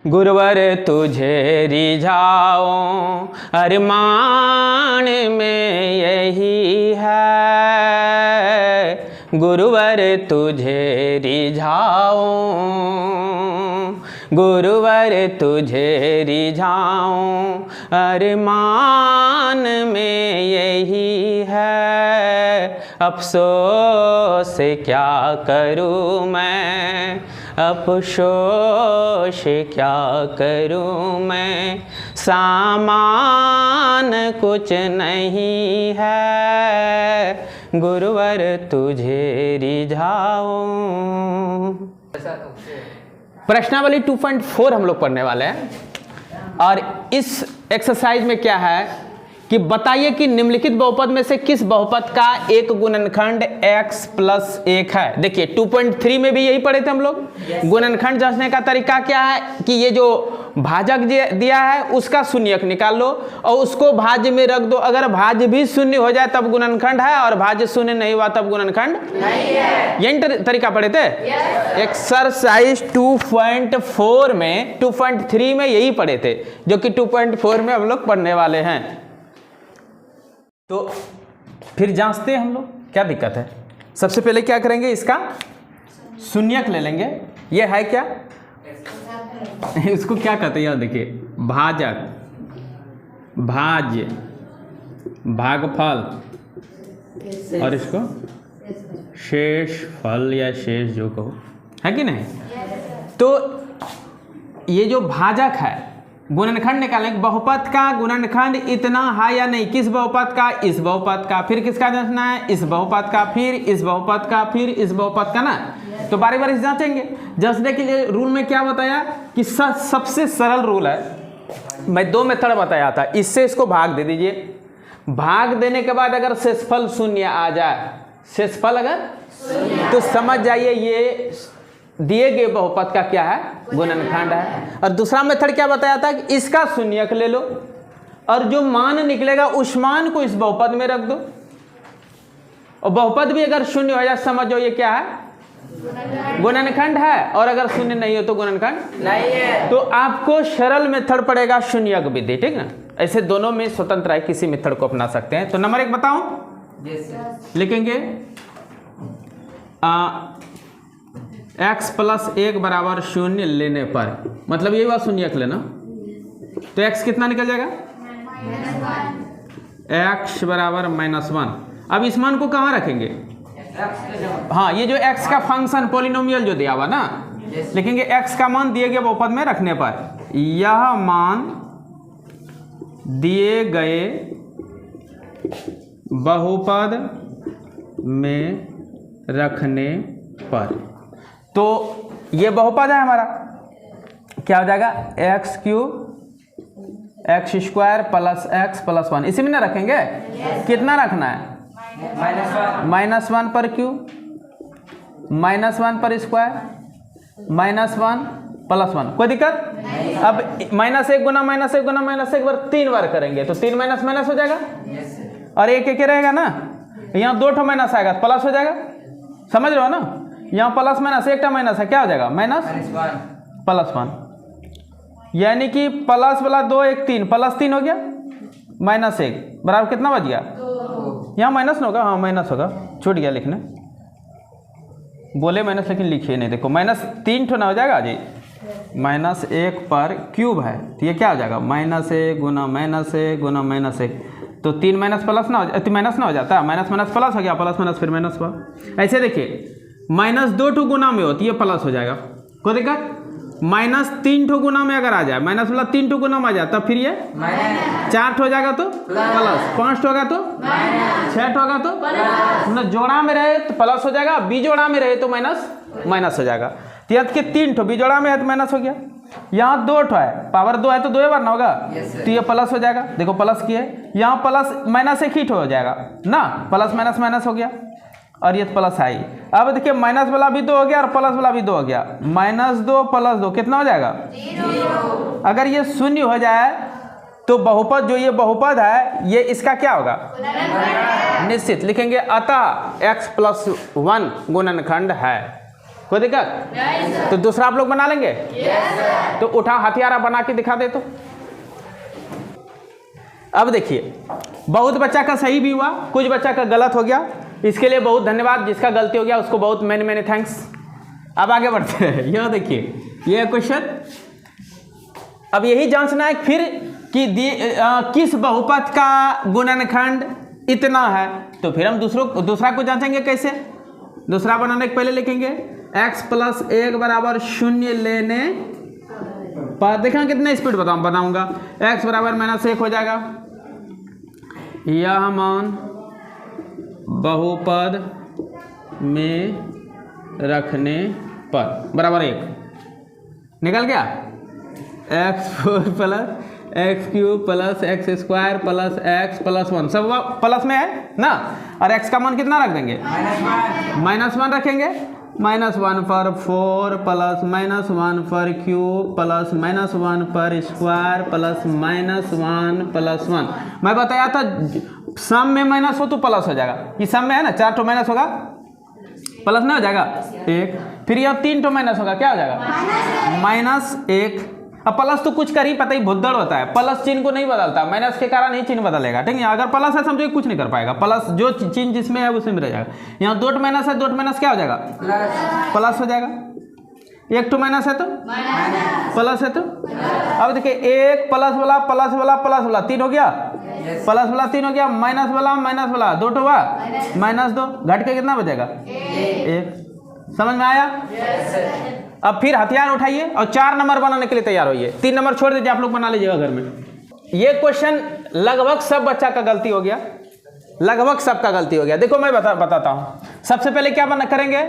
गुरुवर तुझे रिझाऊं अरमान में यही है, गुरुवर तुझे रिझाऊं, गुरुवर तुझे रिझाऊं अरमान में यही है। अफसोस क्या करूं मैं, अफसोस क्या करूं मैं, सामान कुछ नहीं है, गुरुवर तुझे रिझाऊं। प्रश्नावली 2.4 हम लोग पढ़ने वाले हैं और इस एक्सरसाइज में क्या है कि बताइए कि निम्नलिखित बहुपद में से किस बहुपद का एक गुणनखंड x + 1 है। देखिए 2.3 में भी यही पढ़े थे हम लोग। गुणनखंड जांचने का तरीका क्या है कि ये जो भाजक दिया है उसका शून्यक निकाल लो और उसको भाज्य में रख दो। अगर भाज्य भी शून्य हो जाए तब गुणनखंड है और भाज्य शून्य नहीं हुआ तब गुणनखंड नहीं है। यही तरीका पढ़े थे। एक्सरसाइज 2.4 में 2.3 में यही पढ़े थे, जो कि 2.4 में हम लोग पढ़ने वाले हैं। तो फिर जांचते हैं हम लोग, क्या दिक्कत है। सबसे पहले क्या करेंगे, इसका शून्यक ले लेंगे। ये है क्या, इसको क्या कहते हैं यार, देखिए भाजक, भाज्य, भागफल और इसको शेषफल या शेष जो कहो, है कि नहीं। तो ये जो भाजक है, गुणनखंड निकालेंगे। बहुपद का गुणनखंड इतना है या नहीं, किस बहुपद का, इस बहुपद का, फिर किसका जांचना है, इस बहुपद का, फिर इस बहुपद का, फिर इस बहुपद का ना। तो बारी बारी जांचेंगे। जांचने के लिए रूल में क्या बताया कि सबसे सरल रूल है, मैं 2 मेथड बताया था। इससे इसको भाग दे दीजिए, भाग देने के बाद अगर शेषफल शून्य आ जाए, शेषफल अगर तो समझ जाइए ये दिए गए बहुपद का क्या है, गुणनखंड है। और दूसरा मेथड क्या बताया था कि इसका शून्यक ले लो और जो मान निकलेगा उस मान को इस बहुपद में रख दो, और बहुपद भी अगर शून्य हो जाए समझो ये क्या है, गुणनखंड है। और अगर शून्य नहीं हो तो गुणनखंड नहीं है। तो आपको सरल मेथड पड़ेगा शून्यक विधि, ठीक ना। ऐसे दोनों में स्वतंत्र है, किसी मेथड को अपना सकते हैं। तो नंबर 1 बताऊं, लिखेंगे x + 1 = 0 लेने पर, मतलब यही बात शून्यक लेना। तो x कितना निकल जाएगा, x = -1। अब इस मान को कहाँ रखेंगे, हाँ ये जो x का फंक्शन पॉलिनोमियल जो दिया हुआ ना, लिखेंगे x का मान दिए गए बहुपद में रखने पर, यह मान दिए गए बहुपद में रखने पर। तो ये बहुपद है हमारा, क्या हो जाएगा, x³ x² + x + 1, इसी में ना रखेंगे। कितना रखना है, -1 पर क्यू, -1 पर स्क्वायर, -1 + 1, कोई दिक्कत। अब -1 गुना -1 गुना -1 बार 3 बार करेंगे तो 3 माइनस हो जाएगा और एक रहेगा ना, यहाँ 2 माइनस आएगा प्लस हो जाएगा, समझ रहे हो ना। यहाँ प्लस माइनस, एक माइनस है, क्या हो जाएगा, -1 यानी कि प्लस वाला 2 1 3 + 3 हो गया, -1 बराबर कितना बच गया, यहाँ माइनस होगा, हाँ माइनस होगा, छूट गया लिखने, बोले माइनस लेकिन लिखिए नहीं। देखो -3 ठो ना हो जाएगा जी, -1 पर क्यूब है तो ये क्या हो जाएगा, -1 गुना -1 गुना -1, तो 3 माइनस प्लस ना हो, माइनस ना हो जाता, माइनस माइनस प्लस हो गया, प्लस माइनस फिर माइनस हुआ। ऐसे देखिए -2 ठो गुना में होती है प्लस हो जाएगा, कोई दिक्कत। -3 ठो गुना में अगर आ जाए, माइनस वाला 3 ठो गुना में आ जाए तब फिर ये 4 ठो हो जाएगा तो प्लस, 5 ठो होगा तो 6 ठो होगा तो मतलब जोड़ा में रहे तो प्लस हो जाएगा, बीजोड़ा में रहे तो माइनस हो जाएगा। तो याद के 3 ठो बीजोड़ा में है तो माइनस हो गया, यहाँ 2 ठो है, पावर 2 है तो 2 बार ना होगा, तो ये प्लस हो जाएगा। देखो प्लस किए, यहाँ प्लस माइनस 1 ही ठो हो जाएगा ना, प्लस माइनस माइनस हो गया और ये प्लस आई। अब देखिए माइनस वाला भी 2 हो गया और प्लस वाला भी 2 हो गया, -2 + 2 कितना हो जाएगा, 0। अगर ये शून्य हो जाए तो बहुपद, जो ये बहुपद है ये इसका क्या होगा, निश्चित लिखेंगे, अतः x + 1 गुणनखंड है। कोई दिक्कत? तो दूसरा आप लोग बना लेंगे? तो उठा हथियारा बना के दिखा दे तो। अब देखिए, बहुत बच्चा का सही भी हुआ, कुछ बच्चा का गलत हो गया, इसके लिए बहुत धन्यवाद। जिसका गलती हो गया उसको बहुत मैनी थैंक्स। अब आगे बढ़ते हैं। यह देखिए, यह क्वेश्चन अब यही जांचना है फिर कि किस बहुपद का गुणनखंड इतना है। तो फिर हम दूसरा को जांचेंगे कैसे। दूसरा बनाने के पहले लिखेंगे x + 1 = 0 लेने पर, देखना कितने स्पीड बनाऊंगा। x = -1 हो जाएगा, यह मान बहुपद में रखने पर बराबर 1 निकल गया। x4 + x³ + x² + x + 1 सब प्लस में है ना। और x का मान कितना रख देंगे? -1 रखेंगे। -1 पर 4 + -1 पर क्यूब + -1 पर स्क्वायर + -1 + 1। मैं बताया था सम में माइनस हो तो प्लस हो जाएगा। ये सम में है ना, 4 तो माइनस होगा, प्लस नहीं हो जाएगा 1। फिर यह 3 तो माइनस होगा, क्या हो जाएगा? -1। अब प्लस तो कुछ कर ही पता ही भुद्दड़ होता है, प्लस चिन्ह को नहीं बदलता, माइनस के कारण ही चिन्ह बदलेगा। ठीक है, अगर प्लस है समझो कुछ नहीं कर पाएगा, प्लस जो चिन्ह जिसमें है उसी में रह जाएगा। यहाँ 2 माइनस है, 2 माइनस क्या हो जाएगा? प्लस हो जाएगा। 1 तो माइनस है तो प्लस है तो। अब देखिए 1 प्लस वाला प्लस वाला प्लस वाला 3 हो गया, प्लस वाला 3 हो गया, माइनस वाला 2 तो हुआ, -2 घट के कितना बचेगा? 1। समझ में आया? अब फिर हथियार उठाइए और 4 नंबर बनाने के लिए तैयार होइए। 3 नंबर छोड़ दीजिए, आप लोग बना लीजिएगा घर में। ये क्वेश्चन लगभग सब बच्चा का गलती हो गया, लगभग सबका गलती हो गया। देखो मैं बताता हूं। सबसे पहले क्या करेंगे,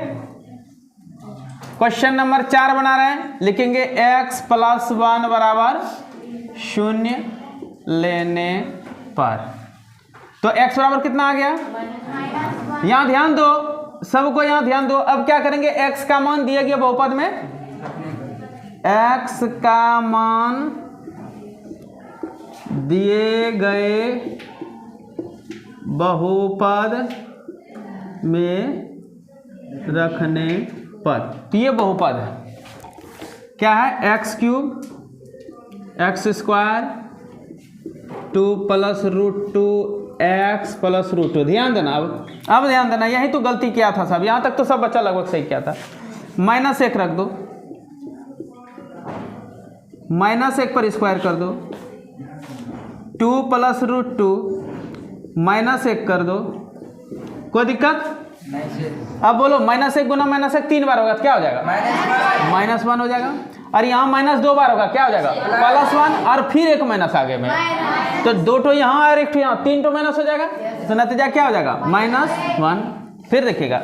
क्वेश्चन नंबर 4 बना रहे हैं, लिखेंगे x + 1 = 0 लेने पर। तो x बराबर कितना आ गया? यहां ध्यान दो, सबको यहां ध्यान दो। अब क्या करेंगे, x का मान दिया गया बहुपद में, x का मान दिए गए बहुपद में रखने पर। तो ये बहुपद है, क्या है? x³ x² 2 + √2x + √2। ध्यान देना, अब ध्यान देना, यही तो गलती किया था सब। यहां तक तो सब बच्चा लगभग सही किया था। -1 रख दो, -1 पर स्क्वायर कर दो, 2 + √2 -1 कर दो, कोई दिक्कत? अब बोलो -1 × -1 3 बार होगा तो क्या हो जाएगा? -1 हो जाएगा। और यहाँ -2 बार होगा, क्या हो जाएगा? +1 और फिर एक माइनस आगे में, तो 2 तो यहाँ और 1 तो यहाँ, 3 तो माइनस हो जाएगा। तो नतीजा क्या हो जाएगा? -1। फिर देखिएगा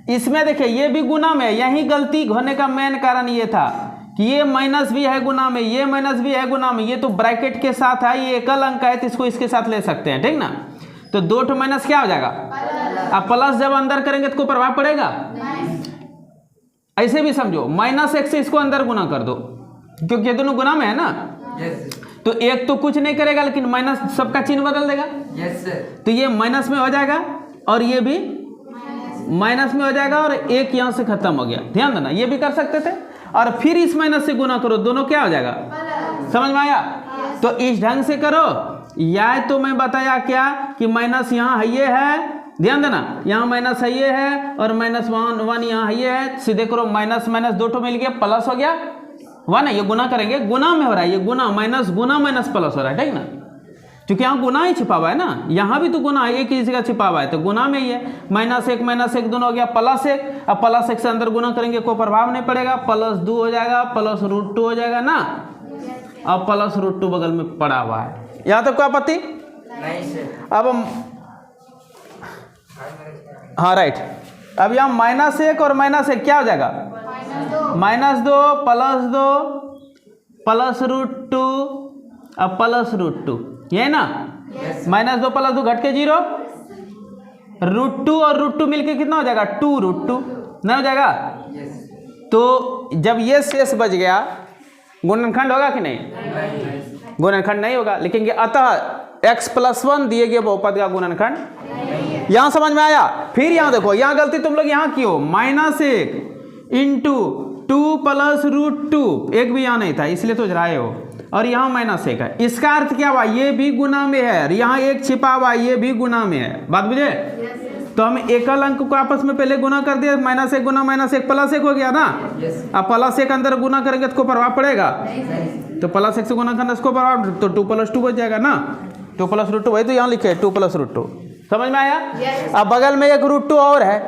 इसमें, देखिए ये भी गुना में, यही गलती होने का मेन कारण ये था कि ये माइनस भी है गुना में, ये माइनस भी है गुना में, ये तो ब्रैकेट के साथ है, ये एकल अंक है तो इसको इसके साथ ले सकते हैं, ठीक ना। तो 2 तो माइनस क्या हो जाएगा? अब प्लस जब अंदर करेंगे तो प्रभाव पड़ेगा? ऐसे भी समझो, -1 से इसको अंदर गुना कर दो, क्योंकि ये दोनों गुना में है ना। तो 1 तो कुछ नहीं करेगा, लेकिन माइनस सबका चिन्ह बदल देगा। तो ये माइनस में हो जाएगा और ये भी माइनस में हो जाएगा, और 1 यहां से खत्म हो गया। ध्यान देना, ये भी कर सकते थे। और फिर इस माइनस से गुना करो, दोनों क्या हो जाएगा? समझ में आया? तो इस ढंग से करो, या तो मैं बताया क्या कि माइनस यहाँ है, ये है, ध्यान देना, यहाँ माइनस है, ये है, और -1 यहाँ है, ये है। सीधे करो, -2 तो मिल गया, प्लस हो गया 1 है, ये गुना करेंगे, गुना में हो रहा है, ये गुना माइनस गुना माइनस प्लस हो रहा है, ठीक ना। क्योंकि यहाँ गुना ही छिपा हुआ है ना, यहाँ भी तो गुना है, एक ही जगह छिपा हुआ है, तो गुना में ही है। -1 दोनों हो गया +1। अब +1 से अंदर गुना करेंगे, कोई प्रभाव नहीं पड़ेगा, +2 हो जाएगा, +√2 हो जाएगा ना। अब +√2 बगल में पड़ा हुआ है, यहाँ तक कोई आपत्ति नहीं। अब हाँ राइट, अब यहाँ -1 और -1 क्या हो जाएगा? -2 +2 अब +√2, ये ना। -2 + 2 घट के 0, √2 और √2 मिलके कितना हो जाएगा? 2√2 नहीं हो जाएगा? तो जब ये शेष बच गया, गुणनखंड होगा कि नहीं? गुणनखंड नहीं होगा। लिखेंगे अतः x + 1 दिए गए बहुपद का गुणनखंड। यहां समझ में आया? फिर यहां देखो, यहां गलती तुम लोग यहां की हो, -1 इंटू 2 प्लस √2, एक भी यहाँ नहीं था इसलिए तो रहे हो, और यहाँ -1 है। इसका अर्थ क्या हुआ, ये भी गुना में है और यहाँ एक छिपा हुआ ये भी गुना में है। बात बुझे? तो हम एकल अंक को आपस में पहले गुना कर दिया, -1 गुना -1 +1 हो गया ना। अब +1 अंदर गुना करेंगे तो प्रभाव पड़ेगा, तो +1 से गुना करना इसको प्रभाव, तो 2 + 2 बच जाएगा ना। 2 + √2 वही तो यहाँ लिखे 2 + √2, समझ में आया? अब बगल में एक √2 और है,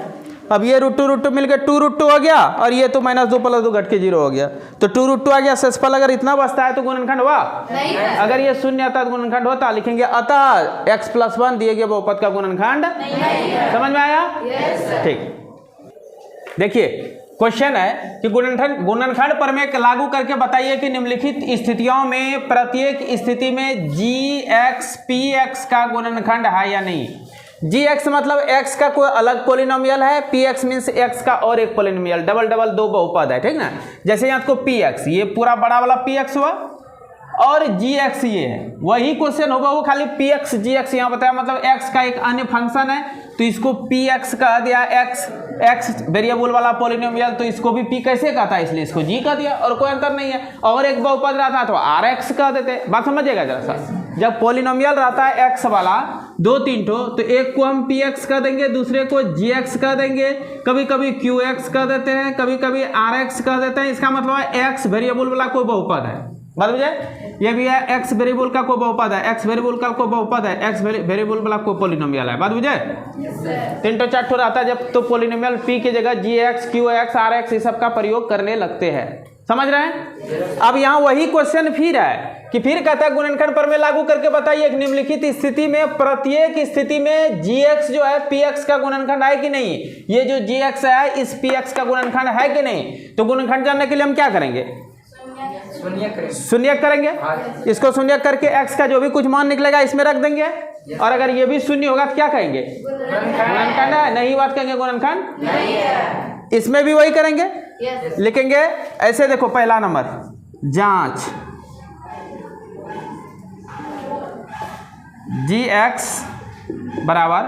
अब ये √2 मिलकर 2 √2 हो गया, और ये तो -2 + 2 घट के 0 हो गया, तो 2 √2 आ गया। शेषफल अगर इतना बचता है तो गुणनखंड हुआ नहीं, अगर ये शून्य आता तो गुणनखंड होता। लिखेंगे अतः x + 1 दिए गए बहुपद का गुणनखंड नहीं। समझ में आया? ठीक, देखिए क्वेश्चन है कि गुणनखंड प्रमेय लागू करके बताइए कि निम्नलिखित स्थितियों में प्रत्येक स्थिति में gx px का गुणनखंड है या नहीं। gx मतलब x का कोई अलग पोलिनोमियल है, px मीन्स x का और एक पोलिनोमियल, डबल डबल दो बहुपद है, ठीक ना। जैसे यहाँ को px, ये पूरा बड़ा वाला px हुआ, और gx ये है, वही क्वेश्चन होगा वो खाली px gx यहाँ बताया, मतलब x का एक अन्य फंक्शन है तो इसको px कह दिया, x वेरिएबल वाला पोलिनोमियल, तो इसको भी p कैसे कहता है, इसलिए इसको g कह दिया, और कोई अंतर नहीं है। और एक बहुपद रहता तो rx कह देते। बात समझिएगा जरा सा, जब पोलिनोमियल रहता है x वाला 2-3 ठो, तो एक को हम px कह देंगे, दूसरे को gx कह देंगे, कभी कभी qx कह देते हैं, कभी कभी rx कह देते हैं। इसका मतलब है x वेरिएबल वाला कोई बहुपद है। बात बुझे? ये भी है x वेरिएबल का कोई बहुपद है, x वेरिएबल का कोई बहुपद है, x वेरिएबल वाला कोई पोलिनोमियल है। बात बुझे? 3 ठो 4 ठो रहता है जब, तो पोलिनोमियल p की जगह gx qx rx इस सब का प्रयोग करने लगते हैं। समझ रहे हैं? अब यहाँ वही क्वेश्चन फिर है कि फिर कहता है गुणनखंड प्रमेय लागू करके बताइए कि निम्नलिखित स्थिति में प्रत्येक स्थिति में gx जो है px का गुणनखंड है कि नहीं। ये जो gx है इस px का गुणनखंड है कि नहीं। तो गुणनखंड जानने के लिए हम क्या करेंगे, शून्य करेंगे। इसको शून्य करके x का जो भी कुछ मान निकलेगा इसमें रख देंगे, और अगर ये भी शून्य होगा तो क्या कहेंगे, गुणनखंड है। नहीं बात कहेंगे गुणनखंड नहीं है। इसमें भी वही करेंगे, लिखेंगे ऐसे। देखो पहला नंबर, जांच gx बराबर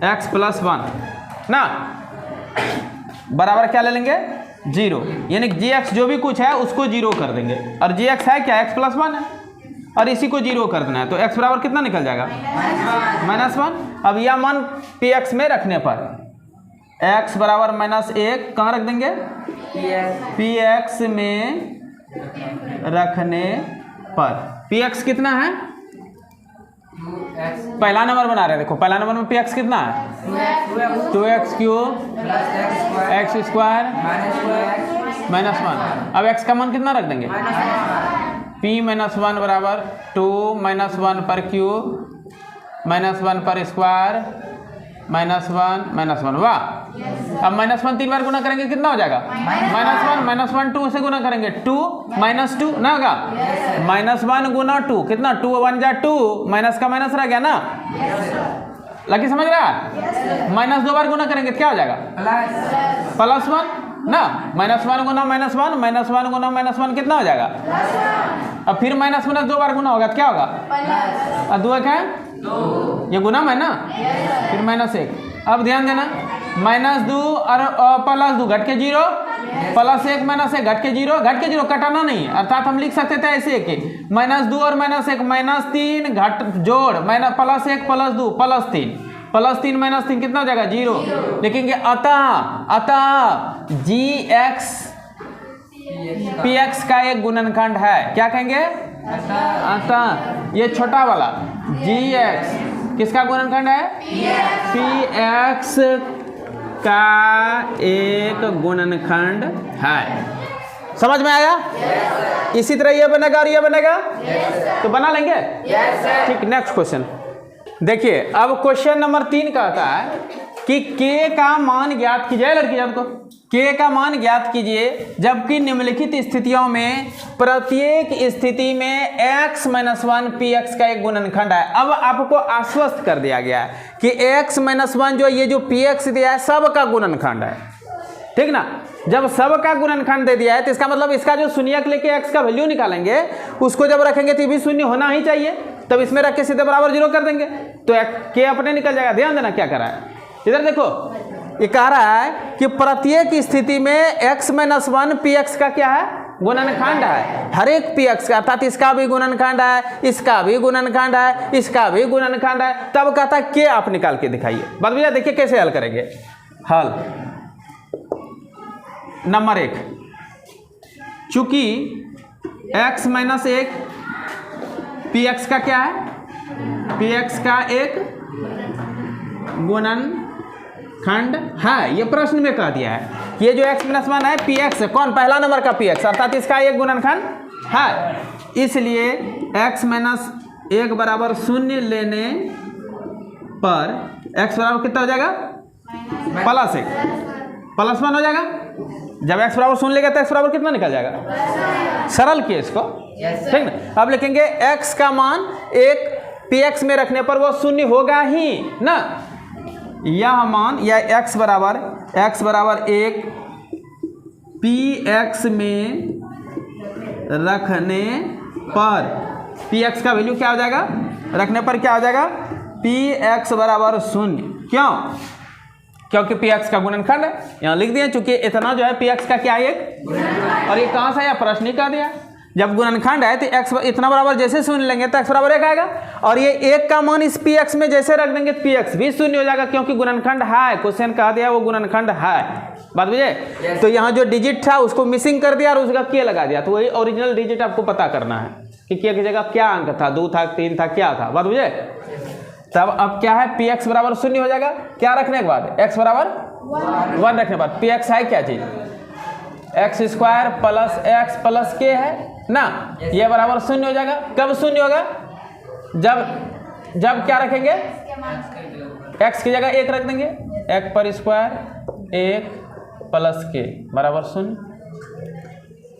x + 1 ना, बराबर क्या ले लेंगे 0, यानी gx जो भी कुछ है उसको 0 कर देंगे, और gx है क्या, x + 1 है, और इसी को 0 कर देना है, तो x बराबर कितना निकल जाएगा, -1। अब यह मान px में रखने पर x बराबर -1 कहाँ रख देंगे, px में रखने पर। px कितना है, पहला नंबर बना रहे हैं, देखो पहला नंबर में px कितना है, 2x³ x² -1। अब x का मान कितना रख देंगे, p-1 बराबर 2 -1 पर क्यूब -1 पर स्क्वायर -1 वाह। अब -1 3 बार गुना करेंगे कितना हो जाएगा, -1 2 से गुना करेंगे 2 -2 ना होगा, -1 गुना 2 कितना, 2 1 जा 2, माइनस का माइनस रह गया ना, लकी समझ रहा है। -2 बार गुना करेंगे क्या हो जाएगा, +1 ना, -1 गुना -1 -1 गुना -1 कितना हो जाएगा। अब फिर -2 बार गुना होगा तो क्या होगा, और 2 क्या है, ये गुना है ना, फिर -1। अब ध्यान देना, -2 और +2 घट के 0, +1 -1 घट के 0 कटाना नहीं, अर्थात हम लिख सकते थे ऐसे कि -2 और -1 -3 घट जोड़ +1 +2 +3 -3 कितना हो जाएगा 0। लिखेंगे अतः gx px का एक गुणनखंड है, क्या कहेंगे, अतः ये छोटा वाला gx किसका गुणनखंड है, px का एक गुणनखंड है। समझ में आया। इसी तरह ये बनेगा और ये बनेगा, तो बना लेंगे। ठीक, नेक्स्ट क्वेश्चन देखिए। अब क्वेश्चन नंबर 3 कहता है कि k का मान ज्ञात कीजिए, लड़की जान को k का मान ज्ञात कीजिए जबकि निम्नलिखित स्थितियों में प्रत्येक स्थिति में x - 1 px का एक गुणनखंड है। अब आपको आश्वस्त कर दिया गया है कि x - 1 जो ये जो px दिया है सब का गुणनखंड है, ठीक ना। जब सब का गुणनखंड दे दिया है तो इसका मतलब इसका जो शून्यक लेके x का वैल्यू निकालेंगे उसको जब रखेंगे तो ये भी शून्य होना ही चाहिए, तब इसमें रख के सीधे बराबर 0 कर देंगे तो k अपने निकल जाएगा। ध्यान देना क्या कर रहा है, इधर देखो ये कह रहा है कि प्रत्येक स्थिति में x माइनस 1 px का क्या है, गुणनखंड है। हर एक px का, अर्थात इसका भी गुणनखंड है, इसका भी गुणनखंड है, इसका भी गुणनखंड है। तब कहता है के आप निकाल के दिखाइए। बात भैया देखिए कैसे हल करेंगे। हल नंबर 1, चूंकि x माइनस 1 px का क्या है, px का एक गुणनखंड है। ये प्रश्न में कह दिया है ये जो x माइनस 1 है px है, कौन, पहला नंबर का px, अर्थात इसका एक गुणनखंड है। इसलिए x माइनस 1 बराबर 0 लेने पर x बराबर कितना हो जाएगा, प्लस 1, प्लस 1 हो जाएगा। जब x बराबर 0 लेगा तो x बराबर कितना निकल जाएगा, सरल किए इसको, ठीक ना। अब लिखेंगे x का मान एक px में रखने पर वो 0 होगा ही ना। यह मान या x बराबर 1 px में रखने पर px का वैल्यू क्या हो जाएगा, रखने पर क्या हो जाएगा, px बराबर 0। क्यों, क्योंकि px का गुणनखंड है। यहाँ लिख दिया चूंकि इतना जो है px का क्या है, एक, और ये कहाँ से आया, प्रश्न ही कह दिया। जब गुणनखंड है तो x इतना बराबर जैसे 0 लेंगे तो x बराबर 1 आएगा, और ये 1 का मान इस px में जैसे रख देंगे तो px भी 0 हो जाएगा, क्योंकि गुणनखंड है। क्वेश्चन कह दिया वो गुणनखंड है। बात बुझे। तो यहाँ जो डिजिट था उसको मिसिंग कर दिया और उसका के लगा दिया, तो वही ओरिजिनल डिजिट आपको पता करना है कि के की जगह क्या अंक था, 2 था, 3 था, क्या था। बात बुझे। तब अब क्या है, px बराबर 0 हो जाएगा, क्या रखने के बाद, x बराबर 1 रखने के बाद। px है क्या चीज, x² प्लस x प्लस के है ना, ये बराबर 0 हो जाएगा। कब 0 होगा, जब क्या रखेंगे, x की जगह 1 रख देंगे, 1 पर स्क्वायर 1 प्लस के बराबर 0,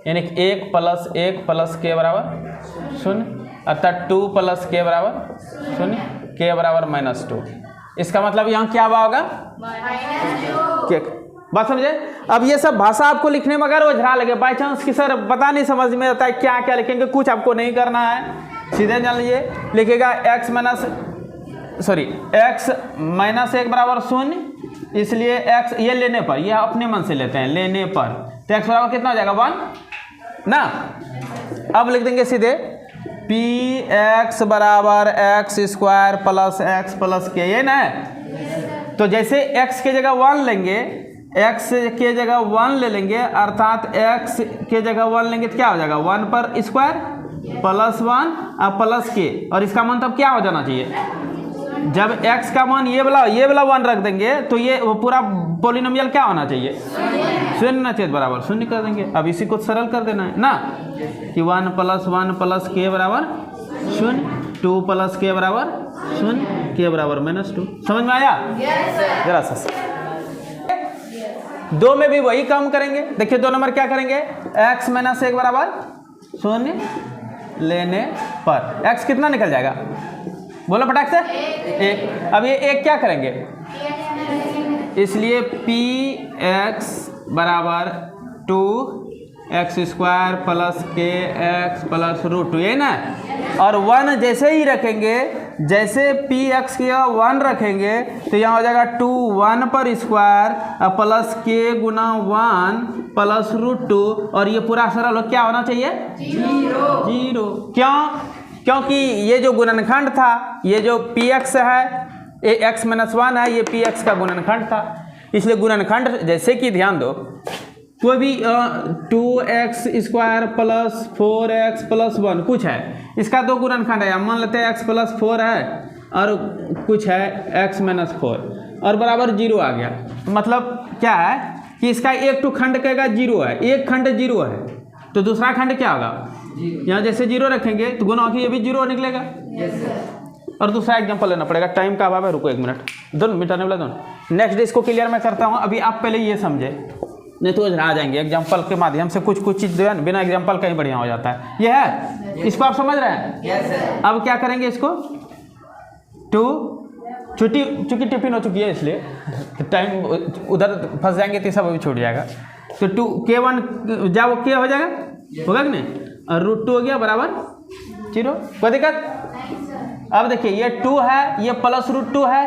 यानी 1 प्लस 1 प्लस के बराबर 0, अर्थात 2 प्लस के बराबर 0, के बराबर -2। इसका मतलब यहाँ क्या होगा, बात समझे। अब ये सब भाषा आपको लिखने में अगर ओझरा लगे बाई चांस कि सर पता नहीं समझ में आता है क्या क्या लिखेंगे, कुछ आपको नहीं करना है, सीधे जान लीजिए। लिखेगा x माइनस 1 बराबर 0, इसलिए x ये लेने पर, ये अपने मन से लेते हैं, लेने पर तो x बराबर कितना हो जाएगा, 1 ना। अब लिख देंगे सीधे px बराबर x² प्लस x प्लस के, ये ना। तो जैसे x के जगह 1 लेंगे, x के जगह 1 ले लेंगे, अर्थात x के जगह 1 लेंगे तो क्या हो जाएगा, 1 पर स्क्वायर प्लस 1 और प्लस के, और इसका मान तब क्या हो जाना चाहिए, जब x का मान ये वाला 1 रख देंगे तो ये वो पूरा पॉलिनोमियल क्या होना चाहिए, 0 ना चाहिए, बराबर 0 कर देंगे। अब इसी को सरल कर देना है ना, कि 1 प्लस के बराबर 0, 2 प्लस के बराबर 0, के बराबर -2। समझ में आया, जरा सा। 2 में भी वही काम करेंगे। देखिए 2 नंबर क्या करेंगे, x माइनस 1 बराबर 0 लेने पर x कितना निकल जाएगा, बोलो फटाक से, 1। अब ये 1 क्या करेंगे, इसलिए px बराबर 2x² प्लस के x प्लस √2, ये ना। और 1 जैसे ही रखेंगे, जैसे px का 1 रखेंगे तो यहाँ हो जाएगा 2 1 पर स्क्वायर प्लस के गुना 1 प्लस √2, और ये पूरा सरल क्या होना चाहिए, 0। क्यों, क्योंकि ये जो गुणनखंड था, ये जो px है, ये x माइनस 1 है, ये px का गुणनखंड था, इसलिए गुणनखंड जैसे कि ध्यान दो, कोई भी 2x² प्लस 4x प्लस 1 कुछ है, इसका 2 गुणनखंड है, मान लेते हैं x प्लस 4 है और कुछ है x माइनस 4, और बराबर 0 आ गया। मतलब क्या है कि इसका एक टू खंड कहेगा 0 है, एक खंड 0 है, तो दूसरा खंड क्या होगा, यहाँ जैसे 0 रखेंगे तो गुना होगी, ये भी 0 निकलेगा। और दूसरा एग्जांपल लेना पड़ेगा, टाइम का अभाव है, रुको 1 मिनट, दोनों मिटाने वाला दोनों। नेक्स्ट इसको क्लियर मैं करता हूँ, अभी आप पहले ये समझे, नहीं तो आ जाएंगे एग्जांपल के माध्यम से। कुछ चीज़ जो है बिना एग्जांपल का ही बढ़िया हो जाता है। ये है, इसको आप समझ रहे हैं। yes, अब क्या करेंगे इसको, चूंकि टिफिन हो चुकी है इसलिए तो टाइम उधर फंस जाएंगे तो सब अभी छूट जाएगा। तो 2k1 जब k हो जाएगा, होगा कि नहीं, और √2 हो गया बराबर 0, कोई दिक्कत। अब देखिए ये 2 है, ये प्लस √2 है,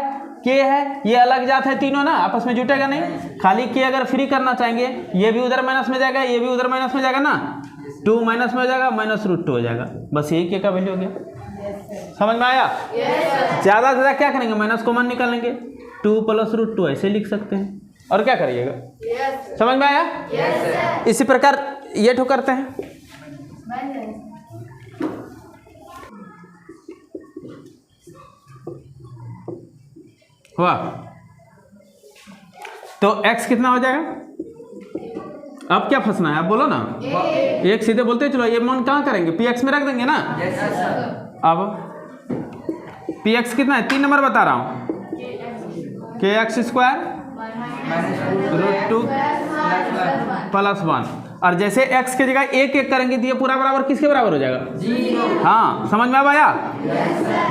के है, ये अलग जात है तीनों ना, आपस में जुटेगा नहीं। खाली के अगर फ्री करना चाहेंगे, ये भी उधर माइनस में जाएगा, ये भी उधर माइनस में जाएगा ना, 2 माइनस में हो जाएगा, -√2 हो जाएगा। बस यही के का वैल्यू हो गया। समझ में आया? ज़्यादा से ज़्यादा क्या करेंगे, माइनस कॉमन निकालेंगे, 2 + √2 ऐसे लिख सकते हैं। और क्या करिएगा? समझ में आया? इसी प्रकार ये ठो करते हैं। हुआ तो x कितना हो जाएगा? अब क्या फंसना है, आप बोलो ना। एक सीधे बोलते चलो, ये मान कहाँ करेंगे, px में रख देंगे ना। अब px कितना है, 3 नंबर बता रहा हूँ, kx² √2 + 1। और जैसे x की जगह 1 करेंगे तो ये पूरा बराबर किसके बराबर हो जाएगा? 0। हाँ, समझ में आया?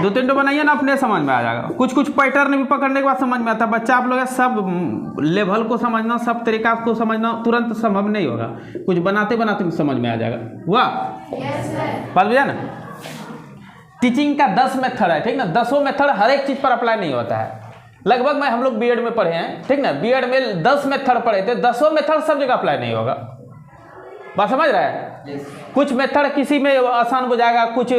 2-3 बनाइए ना, अपने समझ में आ जाएगा। कुछ पैटर्न भी पकड़ने के बाद समझ में आता है। बच्चा आप लोग सब लेवल को समझना, सब तरीका को समझना तुरंत संभव नहीं होगा, कुछ बनाते बनाते समझ में आ जाएगा। वाह, बात बुझा ना। टीचिंग का 10 मेथड है, ठीक ना। 10 मेथड हर एक चीज़ पर अप्लाई नहीं होता है। लगभग मैं हम लोग बीएड में पढ़े हैं, ठीक ना, बीएड में 10 मेथड पढ़े थे, 10 मेथड सब जगह अप्लाई नहीं होगा। बात समझ रहा है? कुछ मेथड किसी में आसान हो जाएगा, कुछ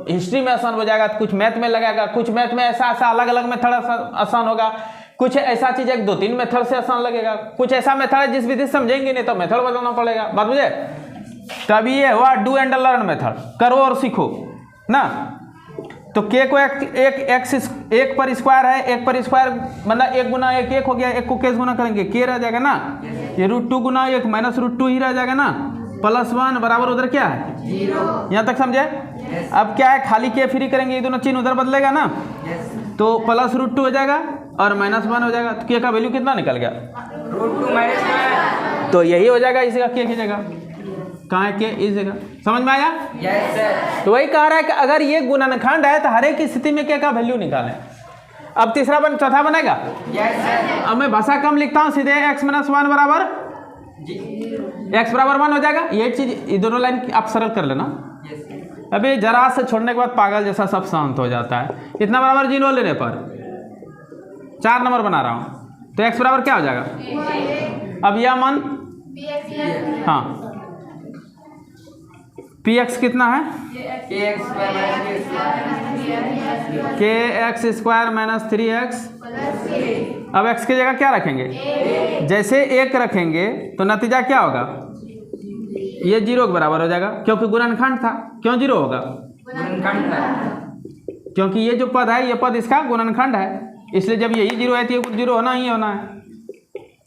हिस्ट्री में आसान हो जाएगा, कुछ मैथ में लगेगा, कुछ मैथ में ऐसा अलग अलग मेथड आसान होगा, कुछ ऐसा चीज़ है 2-3 मेथड से आसान लगेगा, कुछ ऐसा मेथड है जिस विधि समझेंगे नहीं तो मेथड बताना पड़ेगा। बात बुझे? तब ये हुआ डू एंड लर्न मेथड, करो और सीखो ना। तो के को एक पर स्क्वायर है, 1 पर स्क्वायर मतलब 1 गुना 1 हो गया, 1 को कैसे गुना करेंगे, के रह जाएगा ना। ये √2 गुना 1 -√2 ही रह जाएगा ना, +1 बराबर उधर क्या है, 0। यहाँ तक समझे? अब क्या है, खाली के फ्री करेंगे, ये दोनों चिन्ह उधर बदलेगा ना, तो +√2 हो जाएगा और -1 हो जाएगा। तो के का वैल्यू कितना निकल गया, √2 तो यही हो जाएगा इसका के की जगह। कहाँ है के, इस जगह। समझ में आया? Yes sir. तो वही कह रहा है कि अगर ये गुणनखंड है तो हर एक स्थिति में के का वैल्यू निकालें। अब चौथा बनेगा। Yes sir. अब मैं भाषा कम लिखता हूँ, सीधे x - 1 बराबर x बराबर 1 हो जाएगा। ये चीज, ये दोनों लाइन आप सरल कर लेना। अभी जरा से छोड़ने के बाद पागल जैसा सब शांत हो जाता है। इतना बराबर 0 लेने पर 4 नंबर बना रहा हूँ, तो x बराबर क्या हो जाएगा। अब यह मान, हाँ, px कितना है, kx² - 3x। अब x की जगह क्या रखेंगे, जैसे 1 रखेंगे तो नतीजा क्या होगा, ये 0 के बराबर हो जाएगा, क्योंकि गुणनखंड था। क्यों 0 होगा, गुणनखंड था, क्योंकि ये जो पद है ये पद इसका गुणनखंड है, इसलिए जब यही 0 है तो ये कुछ 0 होना ही होना है।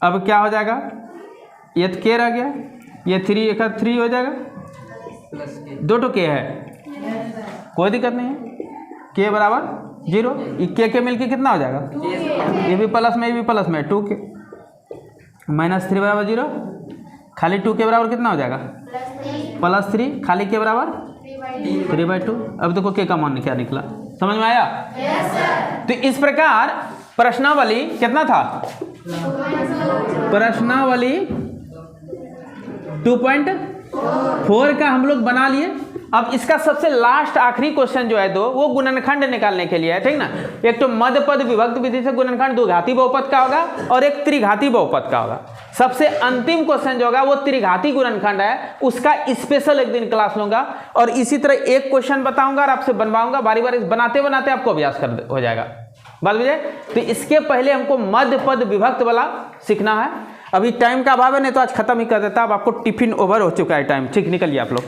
अब क्या हो जाएगा, ये तो k रह गया, ये 3 एक 3 हो जाएगा, 2 के है, कोई दिक्कत नहीं है। के बराबर 0, के मिलके कितना हो जाएगा, ये भी प्लस में, ये भी प्लस में, 2 के -3 बराबर 0, खाली 2 के बराबर कितना हो जाएगा, +3, खाली के बराबर 3/2। अब देखो के का मान क्या निकला, समझ में आया? तो इस प्रकार प्रश्नावली कितना था, प्रश्नावली 2.4 का हम लोग बना लिए। अब इसका सबसे लास्ट आखिरी क्वेश्चन जो है वो गुणनखंड निकालने के लिए है, ठीक ना। एक तो मध्य पद विभक्त विधि से गुणनखंड 2 घाती बहुपद का होगा और एक त्रिघाती बहुपद का होगा। सबसे अंतिम क्वेश्चन जो होगा वो त्रिघाती गुणनखंड है, उसका स्पेशल एक दिन क्लास लूंगा और इसी तरह एक क्वेश्चन बताऊंगा और आपसे बनवाऊंगा, बारी बारी बनाते बनाते आपको अभ्यास कर हो जाएगा। बात बुझे? तो इसके पहले हमको मध्य पद विभक्त वाला सीखना है। अभी टाइम का अभाव है, नहीं तो आज खत्म ही कर देता। अब आपको टिफिन ओवर हो चुका है टाइम, ठीक, निकलिए आप लोग।